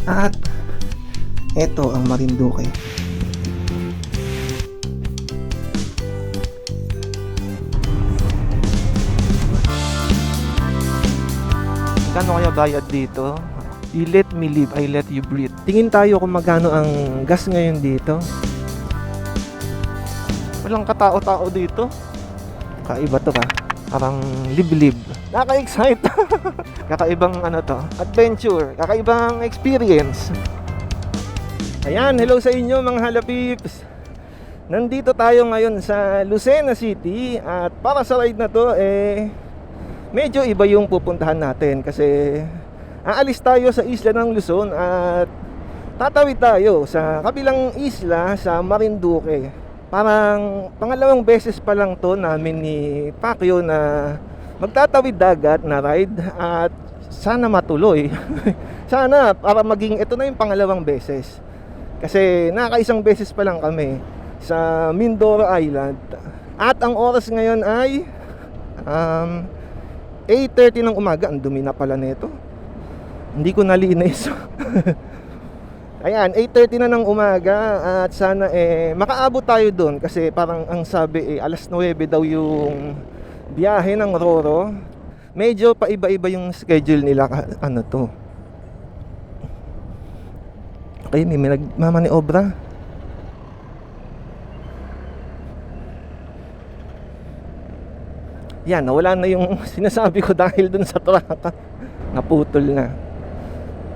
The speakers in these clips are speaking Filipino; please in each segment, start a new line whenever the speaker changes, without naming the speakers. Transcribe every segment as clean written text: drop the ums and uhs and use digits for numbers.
At eto ang Marinduque. Kano kaya bayad dito? You let me live, I let you breathe. Tingin tayo kung magkano ang gas ngayon dito. Walang katao-tao dito. Kaiba to ka. Parang liblib. Nakaka-excite. Kakaibang ano to, adventure. Kakaibang experience. Ayan, hello sa inyo mga halapips. Nandito tayo ngayon sa Lucena City. At para sa ride na to, medyo iba yung pupuntahan natin. Kasi aalis tayo sa isla ng Luzon at tatawid tayo sa kabilang isla sa Marinduque. Parang pangalawang beses pa lang to namin ni Pacquiao na magtatawid dagat na ride at sana matuloy. Sana para maging ito na yung pangalawang beses. Kasi nakakaisang beses pa lang kami sa Mindoro Island. At ang oras ngayon ay 8:30 ng umaga. Ang dumi na pala nito. Hindi ko nalinis. Ayan, 8:30 na ng umaga at sana makaabot tayo doon kasi parang ang sabi alas 9 daw yung biyahe ng Roro. Medyo paiba-iba yung schedule nila ano to. Okay, may nagmamaniobra. Yan, nawala na yung sinasabi ko dahil dun sa truck. Naputol na.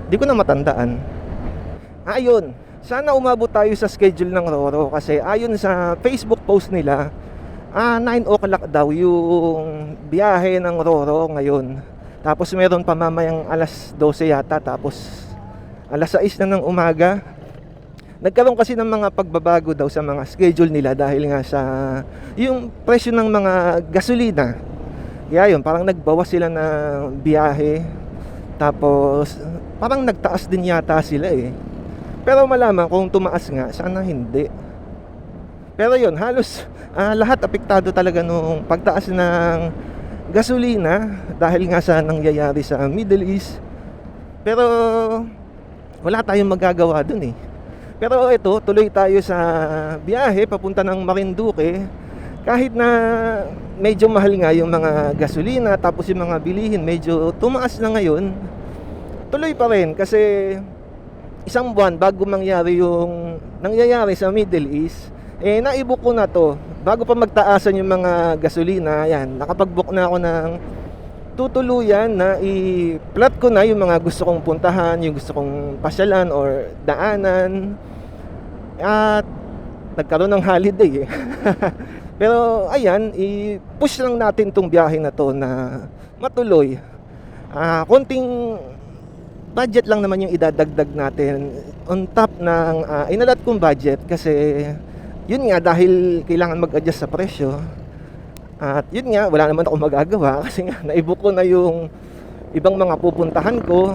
Di ko na matandaan. Ayun, sana umabot tayo sa schedule ng Roro kasi ayon sa Facebook post nila, 9 o'clock daw yung biyahe ng Roro ngayon. Tapos meron pa mamayang alas 12 yata, tapos alas 6 na ng umaga. Nagkaroon kasi ng mga pagbabago daw sa mga schedule nila dahil nga sa yung presyo ng mga gasolina. Kaya yun, parang nagbawas sila ng biyahe. Tapos parang nagtaas din yata sila Pero malaman kung tumaas nga, sana hindi. Pero yun, halos lahat apektado talaga nung pagtaas ng gasolina dahil nga sa nangyayari sa Middle East. Pero wala tayong magagawa dun Pero ito, tuloy tayo sa biyahe papunta ng Marinduque. Kahit na medyo mahal nga yung mga gasolina, tapos yung mga bilihin medyo tumaas na ngayon, tuloy pa rin kasi isang buwan bago mangyari yung nangyayari sa Middle East, naibook ko na to. Bago pa magtaasan yung mga gasolina, yan, nakapag-book na ako ng tutuluyan na i-plot ko na yung mga gusto kong puntahan, yung gusto kong pasyalan or daanan. At nagkaroon ng holiday Pero ayan, i-push lang natin tong biyahe na to na matuloy. Konting budget lang naman yung idadagdag natin on top ng inalat kong budget kasi yun nga, dahil kailangan mag-adjust sa presyo. At yun nga, wala naman ako magagawa kasi nga naibook ko na yung ibang mga pupuntahan ko.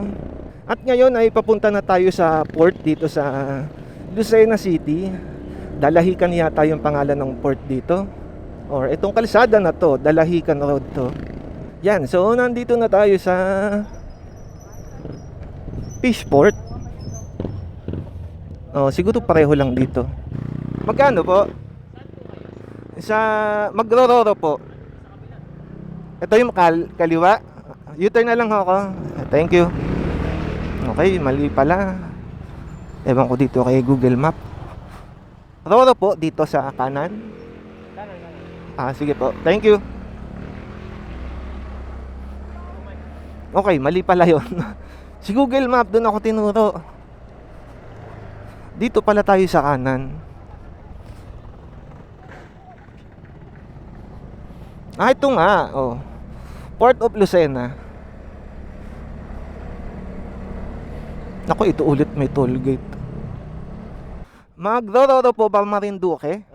At ngayon ay papunta na tayo sa port dito sa Lucena City. Dalahican yata yung pangalan ng port dito, or itong kalsada na to, Dalahican Road to. Yan, so nandito na tayo sa Fishport. Siguro pareho lang dito. Magkano po? Sa Magrororo po. Ito yung kaliwa. U-turn na lang ako. Thank you. Okay, mali pala. Ewan ko dito kay Google Map. Roro po, dito sa kanan. Sige po. Thank you. Okay, mali pala yun. Si Google Map, doon ako tinuro. Dito pala tayo sa kanan. Ito nga, Port of Lucena. Naku, ito ulit may toll gate. Magrororo po ba Marinduque?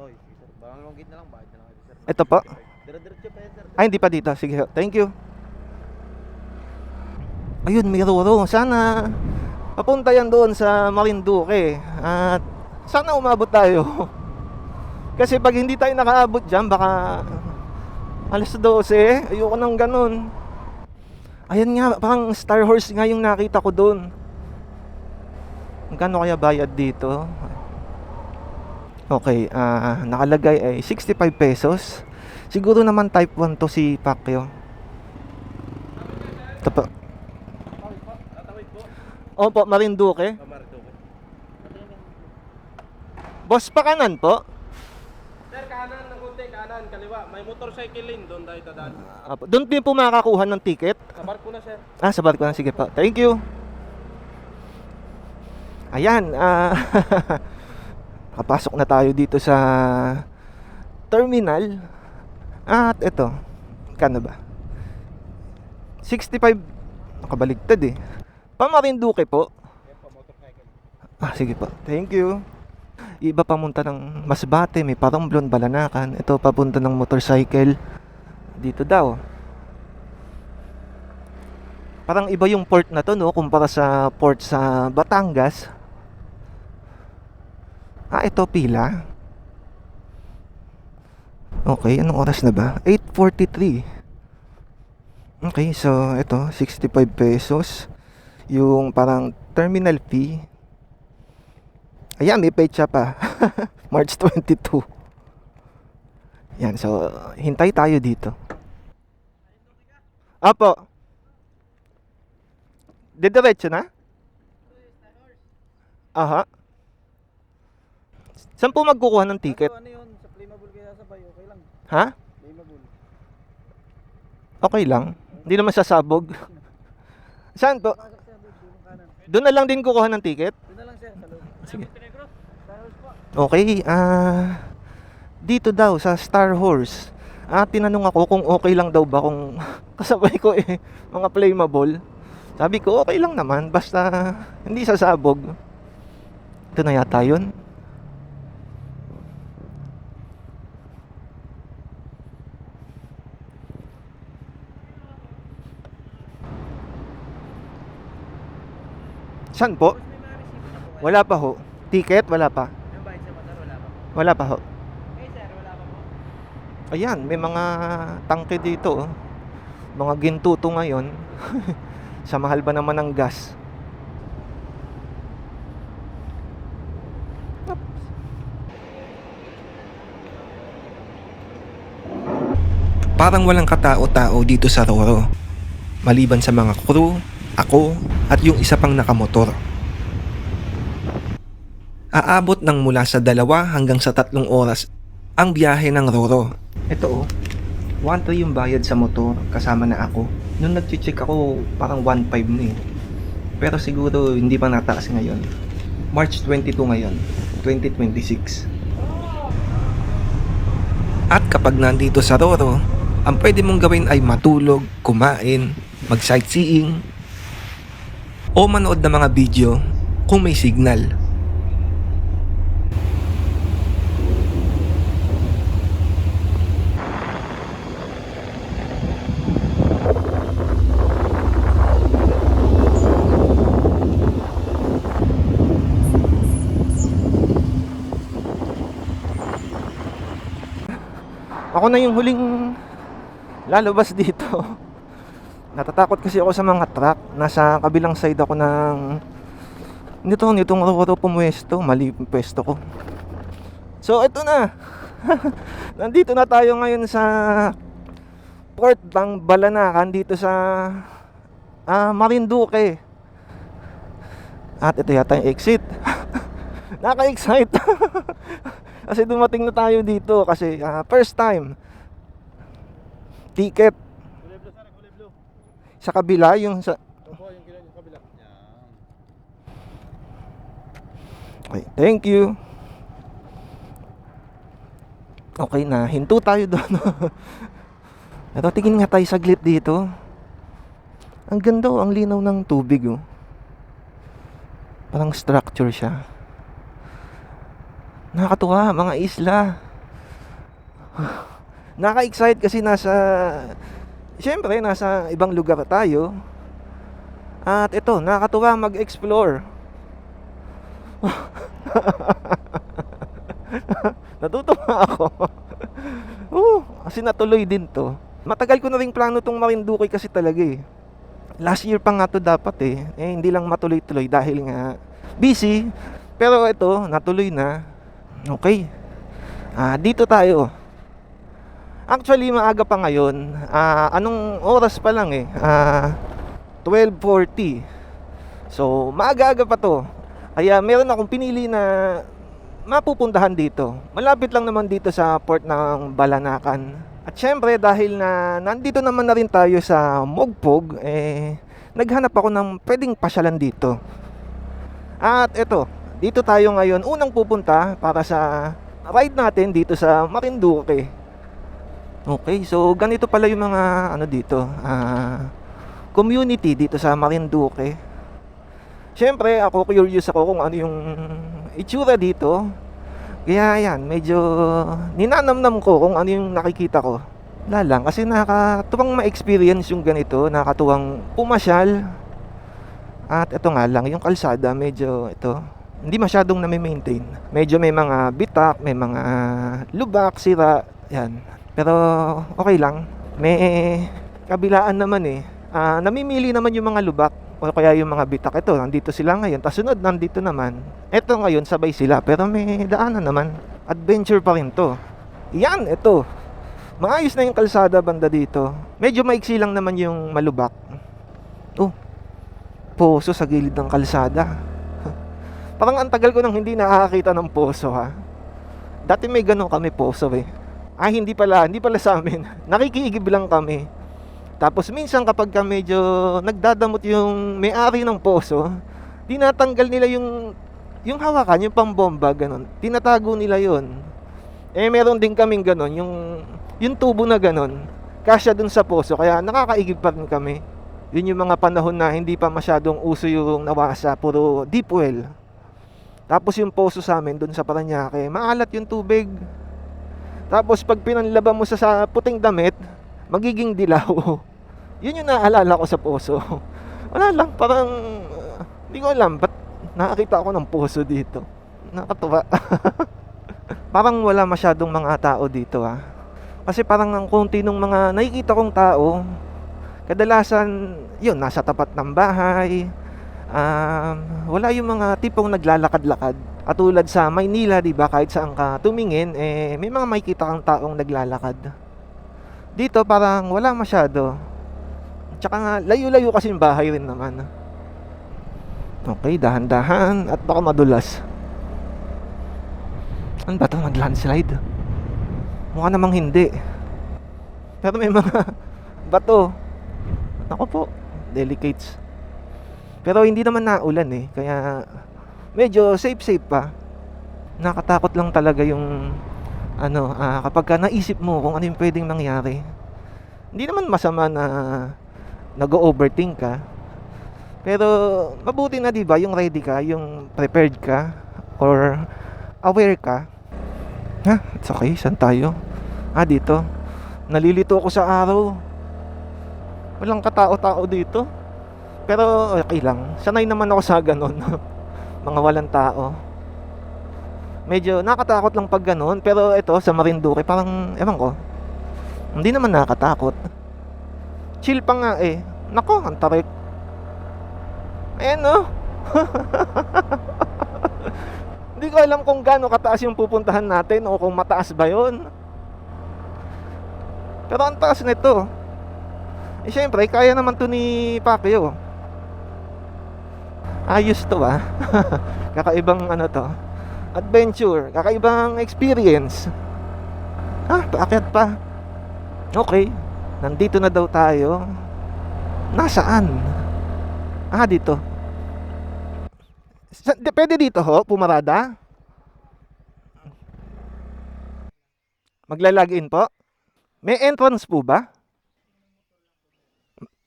Bangangit na lang, bakit na lang ito, sir?
Ito po.
Dire-diretso pa yan, sir.
Ay, hindi pa dito. Sige, thank you. Ayun, may Roro. Sana papunta yan doon sa Marinduque. At sana umabot tayo. Kasi pag hindi tayo nakaabot dyan, baka alas 12. Ayoko nang ganun. Ayan nga, parang Star Horse nga yung nakita ko doon. Magkano kaya bayad dito? Okay, nakalagay ay 65 pesos. Siguro naman type 1 to si Pacquiao. Ito po. Opo, Marinduque. Boss, pa kanan po.
Sir, kanan ng konti, kanan, kaliwa. May motorcycle lane, doon tayo tadaan.
Doon din po makakakuha ng ticket.
Sa barko na, sir.
Sa barko na. Sige po. Thank you. Ayan, kapasok na tayo dito sa terminal. At ito, kano ba? 65, nakabaligtad eh. Pamarinduque po. Sige po, thank you. Iba pamunta ng Masbate, may Paromblon, Balanacan. Ito papunta ng motorcycle. Dito daw. Parang iba yung port na to, no? Kumpara sa port sa Batangas. Ito pila. Okay, anong oras na ba? 8:43. Okay, so ito 65 pesos yung parang terminal fee. Ayan, may petsa pa. March 22. Yan, so hintay tayo dito. Apo. Didiretso na? Aha. Saan po magkukuha ng ticket?
Ano yun? Sa Playmobil kaya sabay, okay lang.
Ha?
Playmobil.
Okay lang. Hindi naman sasabog. Saan po?
Pasok siya doon, dulong kanan.
Doon na lang din kukuha ng ticket?
Doon na lang sir, sa loob.
Sige.
Star Wars po.
Okay, dito daw sa Star Horse. Tinanong ako kung okay lang daw ba kung kasabay ko mga Playmobil. Sabi ko okay lang naman basta hindi sasabog. Ito na yata yun. Saan po? Wala pa ho. Ticket? Wala pa.
Yung bayad sa motor, wala pa.
Wala pa ho.
Okay sir, wala pa po.
Ayan, may mga tangke dito. Mga gintuto ngayon. Sa mahal ba naman ng gas? Parang walang katao-tao dito sa Roro. Maliban sa mga crew, ako, at yung isa pang nakamotor. Aabot ng mula sa 2 hanggang sa 3 oras ang biyahe ng Roro. Ito 1.3 yung bayad sa motor kasama na ako. Nung nag-check ako parang 1.5 na eh. Pero siguro hindi pa nataas ngayon. March 22 ngayon, 2026. At kapag nandito sa Roro, ang pwede mong gawin ay matulog, kumain, mag-sightseeing, o manood ng mga video kung may signal. Ako na yung huling lalabas dito. Natatakot kasi ako sa mga truck. Nasa kabilang side ako ng nitong Roro pumuesto. Mali yung pwesto ko. So ito na. Nandito na tayo ngayon sa Port ng Balanacan dito sa Marinduque. At ito yata yung exit. Naka-excite. Kasi dumating na tayo dito kasi first time. Ticket
Kulay blue sir, kulay blue.
sa kabila yung sa
Opo, yung kabila. Yan.
Okay, thank you. Okay na, hinto tayo doon. Ito, tingin nga tayo saglit dito. Ang ganda, ang linaw ng tubig oh. Parang structure siya. Nakakatuwa, mga isla. Naka-excite kasi siyempre nasa ibang lugar tayo. At ito, nakakatuwa mag-explore. Natutuwa ako. Kasi natuloy din to. Matagal ko na ring plano tong Marinduque kasi talaga eh. Last year pa nga to dapat eh. Hindi lang matuloy-tuloy dahil nga busy. Pero ito, natuloy na. Okay. Dito tayo. Actually, maaga pa ngayon. Anong oras pa lang 12:40. So, maaga-aga pa to. Kaya meron akong pinili na mapupuntahan dito. Malapit lang naman dito sa port ng Balanacan. At syempre, dahil na nandito naman na rin tayo sa Mogpog, naghanap ako ng pwedeng pasyalan dito. At eto, dito tayo ngayon unang pupunta para sa ride natin dito sa Marinduque. Okay, so ganito pala yung mga dito, community dito sa Marinduque. Siyempre, ako curious ako kung ano yung itsura dito. Kaya yan, medyo ninanamnam ko kung ano yung nakikita ko. Wala lang, kasi nakakatuwang ma-experience yung ganito, nakakatuwang pumasyal. At ito nga lang, yung kalsada medyo hindi masyadong nami-maintain. Medyo may mga bitak, may mga lubak, sira, yan. Pero okay lang. May kabilaan naman namimili naman yung mga lubak o kaya yung mga bitak. Ito, nandito sila ngayon. Tapos sunod, nandito naman. Ito ngayon, sabay sila. Pero may daanan naman. Adventure pa rin to. Yan, ito. Maayos na yung kalsada banda dito. Medyo maiksi lang naman yung malubak. Oh, poso sa gilid ng kalsada. Parang ang tagal ko nang hindi nakakita ng poso ha. Dati may ganun kami poso hindi pala sa amin. Nakikiigib lang kami. Tapos minsan kapag medyo nagdadamot yung may-ari ng poso, tinatanggal nila yung hawakan, yung pambomba ganun. Tinatago nila yon. Meron din kaming ganun, yung tubo na ganun, kasya dun sa poso, kaya nakakaigib pa rin kami. Yun yung mga panahon na hindi pa masyadong uso yung nawasa, puro deep well. Tapos yung poso sa amin dun sa Parañaque, maalat yung tubig. Tapos pag pinanlaban mo sa puting damit, magiging dilaw. Yun yung naalala ko sa poso. Wala lang, parang hindi ko alam ba't nakakita ako ng poso dito. Nakatuwa. Parang wala masyadong mga tao dito Kasi parang ang konti nung mga nakikita kong tao, kadalasan yun, nasa tapat ng bahay. Wala yung mga tipong naglalakad-lakad. Katulad sa Maynila, di ba, kahit saan ka tumingin, may mga makikita kang taong naglalakad. Dito parang wala masyado. Tsaka nga, layo-layo kasi yung bahay rin naman. Okay, dahan-dahan at baka madulas. Ano ba ito? Nag-landslide? Mukha namang hindi. Pero may mga bato. Ako po, delicates. Pero hindi naman naulan kaya medyo safe pa. Nakatakot lang talaga yung kapag ka naisip mo kung ano yung pwedeng mangyari. Hindi naman masama na nag-overthink ka. Pero mabuti na, 'di ba, yung ready ka, yung prepared ka or aware ka. It's okay, saan tayo? Dito. Nalilito ako sa araw. Walang katao-tao dito. Pero okay lang. Sanay naman ako sa ganon. Mga walang tao. Medyo nakatakot lang pag ganon. Pero ito sa Marinduque, parang ewan ko, hindi naman nakakatakot. Chill pa nga Nako, ang tarik. Ayan Hindi ko alam kung gaano kataas yung pupuntahan natin o kung mataas ba yun. Pero ang taas nito. Syempre, kaya naman to ni Pacquiao. Ayos to Kakaibang to, adventure, kakaibang experience. Paakyat pa. Okay, nandito na daw tayo. Nasaan? Dito. Pwede dito pumarada? Magla-login po? May entrance po ba?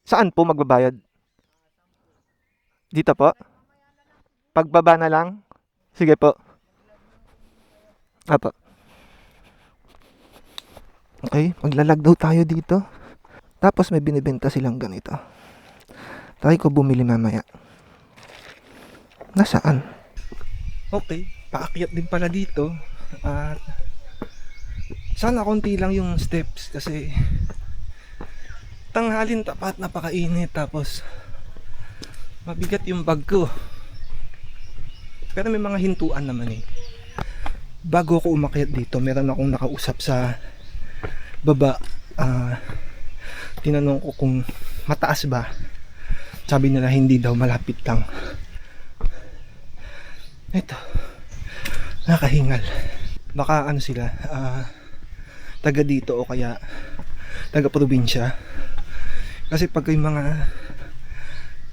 Saan po magbabayad? Dito po? Pagbaba na lang? Sige po. Apo. Okay, maglalag daw tayo dito. Tapos may binibenta silang ganito. Try ko bumili mamaya. Nasaan? Okay, paakyat din pala dito. At sana konti lang yung steps kasi tanghalin tapat, napakainit. Tapos mabigat yung bag ko. Pero may mga hintuan naman eh. Bago ako umakyat dito, meron akong nakausap sa baba. Tinanong ko kung mataas ba. Sabi nila hindi daw, malapit lang. Ito, nakahingal. Baka ano sila, taga dito o kaya taga probinsya. Kasi pag yung mga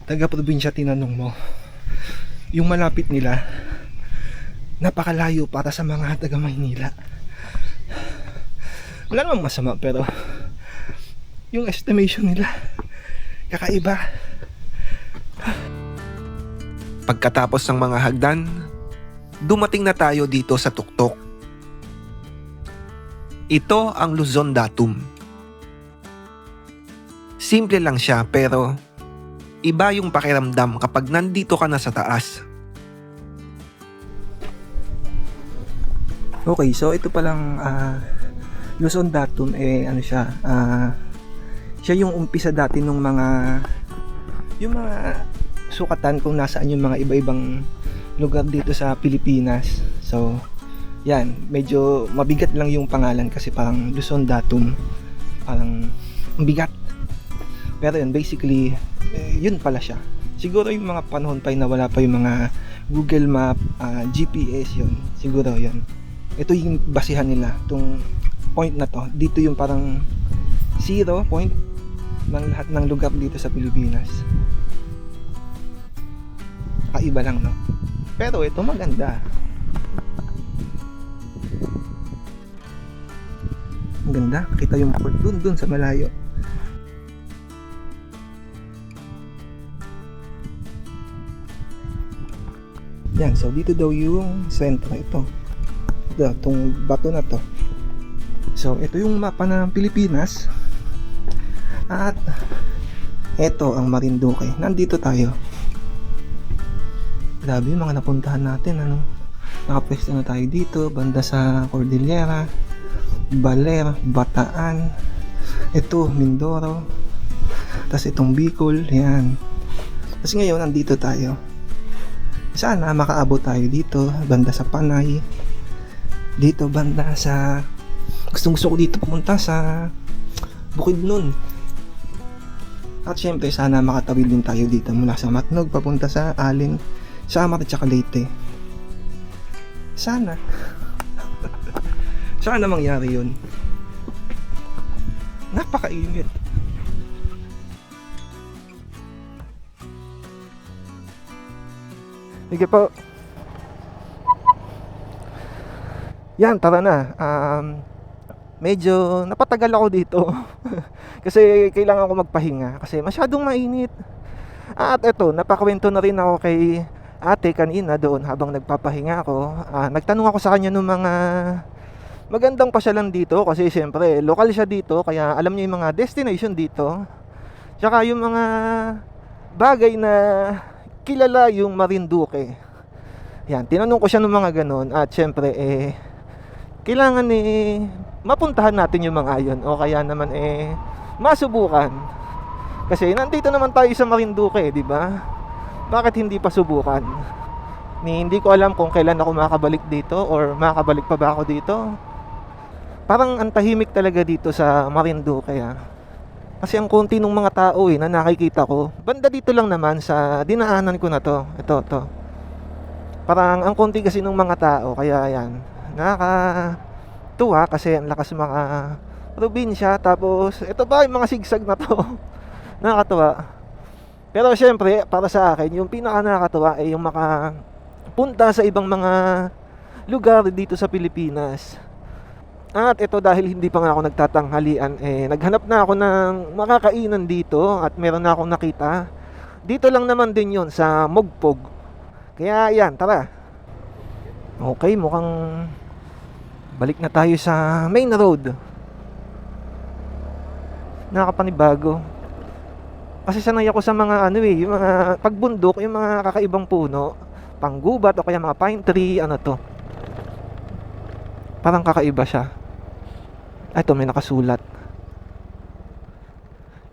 taga probinsya tinanong mo, yung malapit nila napakalayo para sa mga taga Maynila. Wala namang masama, pero yung estimation nila kakaiba.
Pagkatapos ng mga hagdan, dumating na tayo dito sa tuktok. Ito ang Luzon Datum. Simple lang siya pero iba yung pakiramdam kapag nandito ka na sa taas.
Okay, so ito palang Luzon Datum ano siya, siya yung umpisa dati nung yung mga sukatan kung nasaan yung mga iba-ibang lugar dito sa Pilipinas. So, yan, medyo mabigat lang yung pangalan kasi parang Luzon Datum, parang bigat. Pero yun, basically, yun pala siya. Siguro yung mga panahon pa na wala pa yung mga Google Map, GPS, yun. Siguro yun. Ito yung basihan nila, itong point na to. Dito yung parang 0 point ng lahat ng lugar dito sa Pilipinas. Kaiba lang, no? Pero ito maganda. Ang ganda. Kita yung port dun sa malayo. Yan. So, dito daw yung sentro. Ito. Itong bato na to. So, ito yung mapa ng Pilipinas. At ito ang Marinduque. Nandito tayo. Grabe yung mga napuntahan natin, ano. Nakapwesto na tayo dito, banda sa Cordillera, Baler, Bataan, ito Mindoro, tas itong Bicol, yan. Tapos ngayon nandito tayo. Sana makaabot tayo dito, banda sa Panay, dito banda sa, gusto ko dito pumunta sa Bukidnon. At syempre sana makatawid din tayo dito mula sa Matnog papunta sa Alin, Samar at saka Leyte. Sana. Sana mangyari yun. Napakainit. Sige po. Yan, tara na. Medyo napatagal ako dito. Kasi kailangan ko magpahinga. Kasi masyadong mainit. At eto, napakwento na rin ako kay ate kanina doon habang nagpapahinga ako. Nagtanong ako sa kanya ng mga magandang pasyalan dito. Kasi syempre, lokal siya dito. Kaya alam niya yung mga destination dito. Tsaka yung mga bagay na kilala yung Marinduque. Yan, tinanong ko siya ng mga ganon. At syempre, kailangan mapuntahan natin yung mga ayon. O kaya naman masubukan. Kasi nandito naman tayo sa Marinduque, di ba? Bakit hindi pa subukan? Hindi ko alam kung kailan ako makakabalik dito or makakabalik pa ba ako dito. Parang ang tahimik talaga dito sa Marinduque. Kasi ang konti ng mga tao na nakikita ko. Banda dito lang naman sa dinaanan ko na to. Ito. Parang ang konti kasi ng mga tao. Kaya yan, nakakatuwa kasi ang lakas mga probinsya. Tapos ito ba yung mga sigsag na to. Nakakatuwa. Pero syempre, para sa akin, yung pinaka nakakatuwa ay yung makapunta sa ibang mga lugar dito sa Pilipinas. At ito dahil hindi pa nga ako nagtatanghalian, naghanap na ako ng makakainan dito at meron na akong nakita. Dito lang naman din yon sa Mogpog. Kaya yan, tara. Okay, mukhang balik na tayo sa main road. Nakakapanibago. Kasi sanay ako sa mga yung mga pagbundok, yung mga kakaibang puno, panggubat o kaya mga pine tree, to. Parang kakaiba siya. Ito may nakasulat.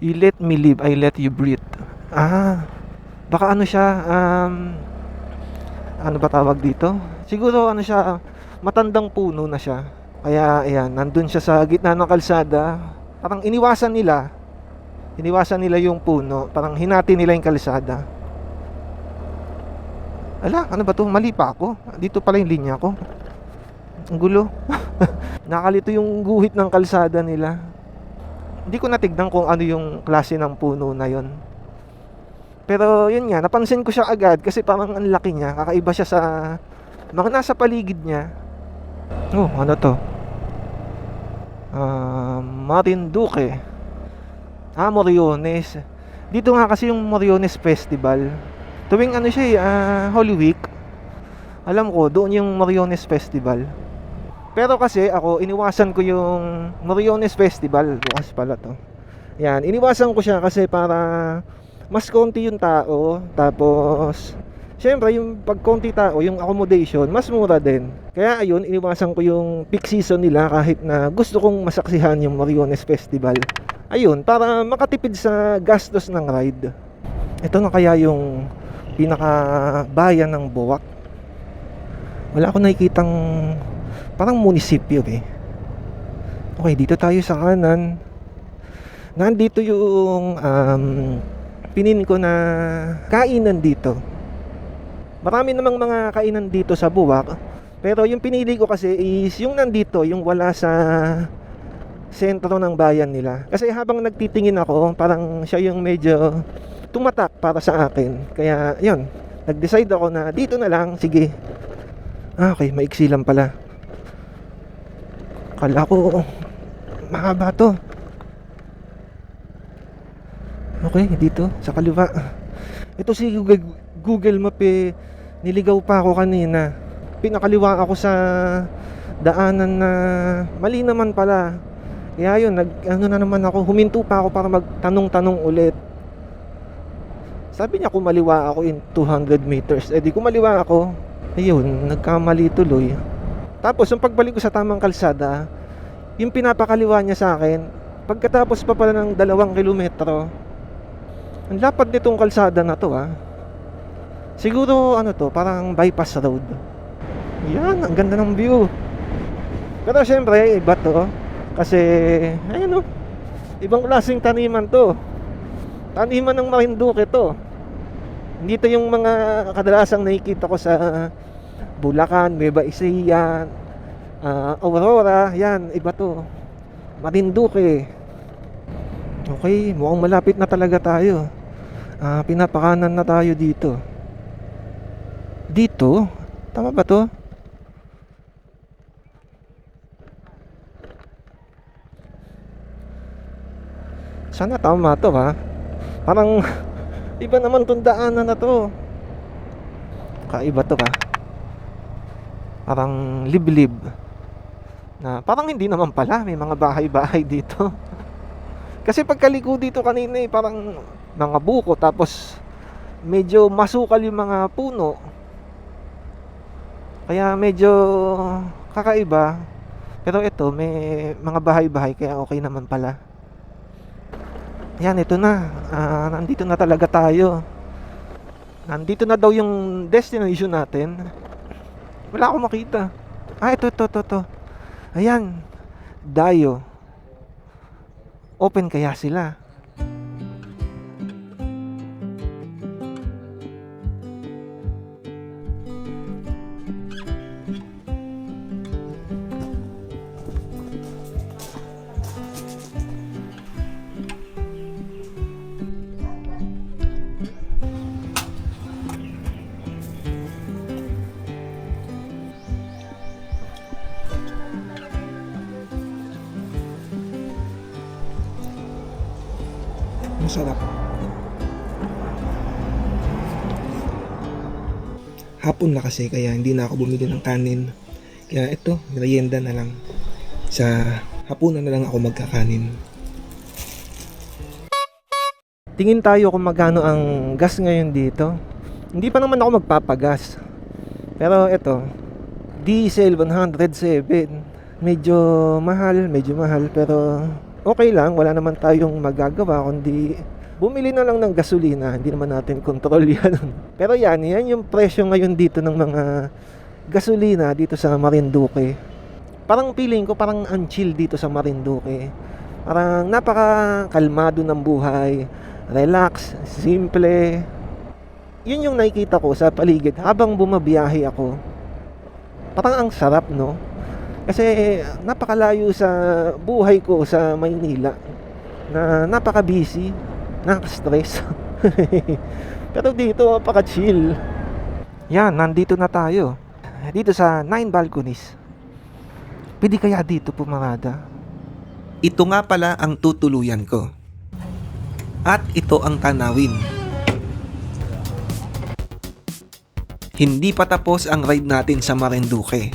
You let me live, I let you breathe. Baka siya, ano ba tawag dito? Siguro ano siya, matandang puno na siya. Kaya ayan, nandun siya sa gitna ng kalsada. Parang iniwasan nila yung puno. Parang hinati nila yung kalsada. Ala, ano ba to? Mali pa ako. Dito pala yung linya ko. Ang gulo. Nakalito yung guhit ng kalsada nila. Hindi ko natignan kung ano yung klase ng puno na yon. Pero yun nga, napansin ko siya agad kasi parang ang laki niya. Kakaiba siya sa mga nasa paligid niya. Oh, ano to? Marinduque. Moriones. Dito nga kasi yung Moriones Festival. Tuwing ano siya Holy Week. Alam ko, doon yung Moriones Festival. Pero kasi ako, iniwasan ko yung Moriones Festival. Bukas pala to. Yan, iniwasan ko siya kasi para mas konti yung tao. Tapos, syempre, yung pag konti tao, yung accommodation, mas mura din. Kaya ayun, iniwasan ko yung peak season nila kahit na gusto kong masaksihan yung Moriones Festival. Ayun, para makatipid sa gastos ng ride. Ito na kaya yung pinakabayan ng Buwak. Wala akong nakikitang parang munisipyo eh. Okay, dito tayo sa kanan. Nandito yung pinin ko na kainan dito. Marami namang mga kainan dito sa Buwak. Pero yung pinili ko kasi is yung nandito, yung wala sa sentro ng bayan nila. Kasi habang nagtitingin ako, parang siya yung medyo tumatak para sa akin. Kaya yun, nag-decide ako na dito na lang. Sige. Okay, maiksi lang pala. Kala ko mahaba to. Okay, dito sa kaliwa. Ito si Google Map niligaw pa ako kanina. Pinakaliwa ako sa daanan na mali naman pala. Kaya yun, huminto pa ako para magtanong-tanong ulit. Sabi niya kumaliwa ako in 200 meters. Di kumaliwa ako. Ayun, nagkamali tuloy. Tapos, yung pagbalik ko sa tamang kalsada, yung pinapakaliwa niya sa akin, pagkatapos pa pala ng 2 kilometro, ang lapad nitong kalsada na to Siguro, parang bypass road. Yan, ang ganda ng view. Pero syempre, iba to. Kasi, ayun ibang klaseng taniman to. Taniman ng Marinduque to. Hindi to yung mga kadalasang nakikita ko sa Bulacan, Nueva Ecija, Aurora. Yan, iba to. Marinduque. Okay, mukhang malapit na talaga tayo. Pinapakanan na tayo dito. Dito? Tama ba to? Sana tama to Parang iba naman tong daanan na to. Kaiba to Parang liblib. Na parang hindi naman pala. May mga bahay-bahay dito. Kasi pagkaliko dito kanina parang mga buko. Tapos medyo masukal yung mga puno. Kaya medyo kakaiba. Pero ito may mga bahay-bahay. Kaya okay naman pala. Yan, ito na. Nandito na talaga tayo. Nandito na daw yung destination natin. Wala akong makita. Ito. Ayan. Dayo. Open kaya sila? Masarap. Hapon na kasi kaya hindi na ako bumili ng kanin. Kaya ito, merienda na lang. Sa hapunan na lang ako magkakanin. Tingin tayo kung magkano ang gas ngayon dito. Hindi pa naman ako magpapagas. Pero ito, diesel 107. Medyo mahal pero okay lang, wala naman tayong magagawa kundi bumili na lang ng gasolina. Hindi naman natin control yan. Pero yan yung presyo ngayon dito ng mga gasolina dito sa Marinduque. Parang feeling ko parang ang chill dito sa Marinduque. Parang napaka-kalmado ng buhay, relax, simple. Yun yung nakikita ko sa paligid habang bumabiyahe ako. Parang ang sarap, no? Kasi napakalayo sa buhay ko sa Maynila na napaka-busy, nakaka-stress. Pero dito napaka-chill. Yan, nandito na tayo. Dito sa 9 balconies. Pwede kaya dito pumarada?
Ito nga pala ang tutuluyan ko. At ito ang tanawin. Hindi pa tapos ang ride natin sa Marinduque.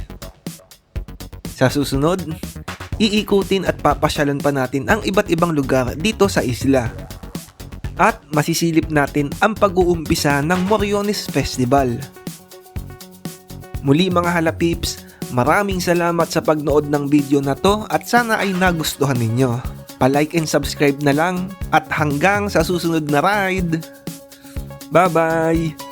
Sa susunod, iikutin at papasyalan pa natin ang iba't ibang lugar dito sa isla. At masisilip natin ang pag-uumpisa ng Moriones Festival. Muli mga halapips, maraming salamat sa pagnood ng video na to at sana ay nagustuhan ninyo. Pa-like and subscribe na lang at hanggang sa susunod na ride. Bye-bye!